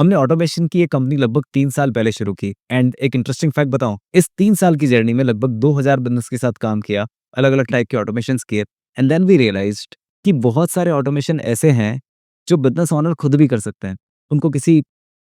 हमने ऑटोमेशन की ये कंपनी लगभग 3 साल पहले शुरू की एंड एक इंटरेस्टिंग फैक्ट बताऊँ, इस 3 साल की जर्नी में लगभग 2000 बिज़नेस के साथ काम किया, अलग-अलग टाइप के ऑटोमेशंस किए एंड देन वी रियलाइज्ड कि बहुत सारे ऑटोमेशन ऐसे हैं, जो बिज़नेस ओनर खुद भी कर सकते हैं। उनको किसी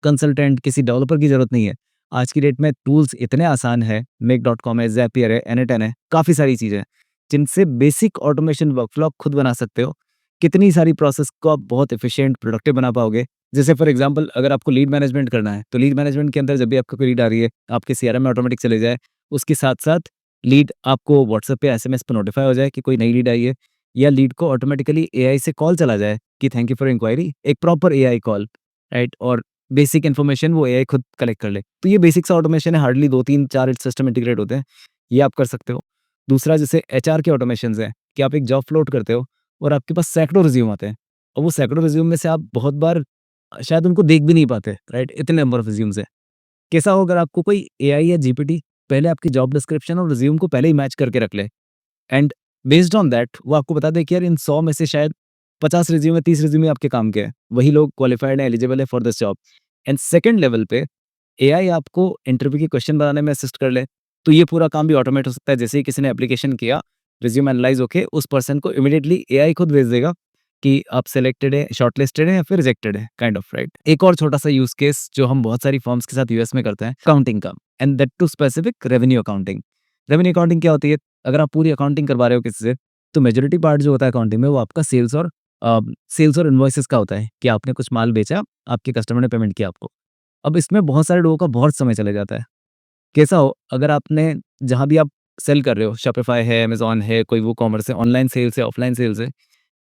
कंसल्टेंट, किसी डेवलपर की ज़रूरत नहीं है। आज की डेट में टूल्स इतने आसान हैं, मेक.com है, ज़ैपियर है, एनी10 है, काफ़ी सारी चीज़ें हैं, जिनसे बेसिक ऑटोमेशन वर्कफ्लो आप खुद बना सकते हो। कितनी सारी प्रोसेस को आप बहुत एफिशिएंट, प्रोडक्टिव बना पाओगे। जैसे फॉर एग्जांपल अगर आपको लीड मैनेजमेंट करना है, तो लीड मैनेजमेंट के अंदर जब भी आपको कोई लीड आ रही है, आपके सीआरएम में ऑटोमेटिक चले जाए, उसके साथ-साथ लीड आपको व्हाट्सएप पे एसएमएस पे नोटिफाई हो जाए कि कोई नई लीड आई है या लीड को ऑटोमेटिकली एआई से कॉल चला जाए कि थैंक यू फॉर इंक्वायरी, एक प्रॉपर एआई कॉल, राइट? और बेसिक इन्फॉर्मेशन वो एआई खुद कलेक्ट कर ले। तो ये बेसिक सा ऑटोमेशन है, हार्डली 2-3-4 सिस्टम इंटीग्रेट होते हैं, ये आप कर सकते हो। दूसरा जैसे एचआर के ऑटोमेशंस हैं कि आप एक जॉब फ्लोट करते हो और आपके पास सैकड़ों रिज्यूम आते हैं और वो सैकड़ों रिज्यूम में से आप बहुत बार शायद उनको देख भी नहीं पाते, राइट? इतने नंबर ऑफ रिज्यूम्स हैं। कैसा हो अगर आपको कोई एआई या जीपीटी पहले आपकी जॉब डिस्क्रिप्शन और रिज्यूम को पहले ही मैच करके रख ले एंड बेस्ड ऑन दैट वो आपको बता दे कि यार इन 100 में से शायद 50 रिज्यूम है, 30 रिज्यूम आपके काम के हैं। वही लोग क्वालिफाइड हैं, एलिजिबल है for this job. And second level पे एआई आपको इंटरव्यू के क्वेश्चन बनाने में असिस्ट कर ले, तो ये पूरा काम भी ऑटोमेट हो सकता है। जैसे ही किसी ने एप्लीकेशन किया, रिज्यूम एनालाइज़ होके उस पर्सन को इमीडिएटली एआई खुद भेज देगा कि आप सिलेक्टेड है, शॉर्टलिस्टेड है या फिर रिजेक्टेड है, काइंड ऑफ, राइट? एक और छोटा-सा यूज़ केस जो हम बहुत सारी फर्म्स के साथ यूएस में करते हैं, अकाउंटिंग का and that too specific revenue accounting. Revenue accounting क्या होती है? अगर आप पूरी अकाउंटिंग करवा रहे हो किसी से, तो मेजॉरिटी पार्ट जो होता है अकाउंटिंग में वो आपका सेल्स और इनवॉइसेस का होता है कि आपने कुछ माल बेचा, आपके कस्टमर ने पेमेंट किया आपको। अब इसमें बहुत सारे लोगों का बहुत समय चले जाता है। कैसा हो अगर आपने जहाँ भी आप सेल कर रहे हो, शॉपिफाई है, अमेज़न है, कोई वो कॉमर्स है, ऑनलाइन सेल्स है, ऑफलाइन सेल्स है,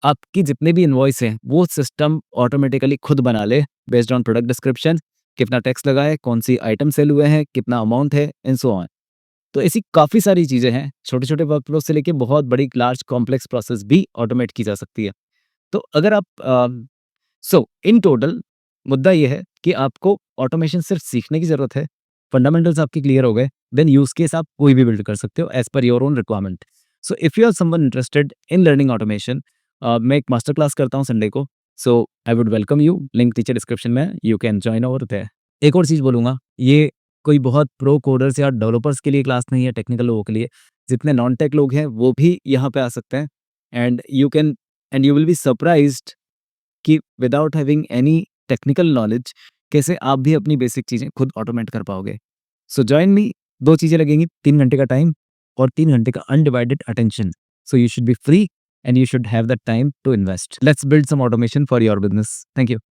आपकी जितने भी इनवॉइस हैं, वो सिस्टम ऑटोमेटिकली खुद बना ले बेस्ड ऑन प्रोडक्ट डिस्क्रिप्शन, कितना टैक्स लगा है, कौन-सी आइटम सेल हुए हैं, कितना अमाउंट है एंड सो ऑन। तो ऐसी काफ़ी सारी चीज़ें हैं, छोटे-छोटे वर्कफ़्लो से लेके बहुत बड़ी लार्ज कॉम्प्लेक्स प्रोसेस भी ऑटोमेट की जा सकती है। तो अगर आप सो इन टोटल मुद्दा ये है कि आपको ऑटोमेशन सिर्फ सीखने की ज़रूरत है, फंडामेंटल्स आपके क्लियर हो गए, देन यूज़ केस आप कोई भी बिल्ड कर सकते हो as per your own requirement. So if you are someone interested in learning automation, मैं एक मास्टर क्लास करता हूँ संडे को, so I would welcome you, link नीचे डिस्क्रिप्शन में है, you can join over there. एक और चीज़ बोलूँगा, ये कोई बहुत प्रो कोडर्स या डेवलपर्स के लिए क्लास नहीं है, टेक्निकल लोगों के लिए, जितने नॉन टेक लोग हैं वो भी यहाँ पे आ सकते हैं and you will be surprised कि without having any technical knowledge कैसे आप भी अपनी बेसिक चीज़ें खुद ऑटोमेट कर पाओगे। सो जॉइन मी, 2 चीज़ें लगेंगी, 3 घंटे का टाइम और 3 घंटे का undivided attention. So you should be free and you should have that time to invest. Let's build some automation for your business. Thank you.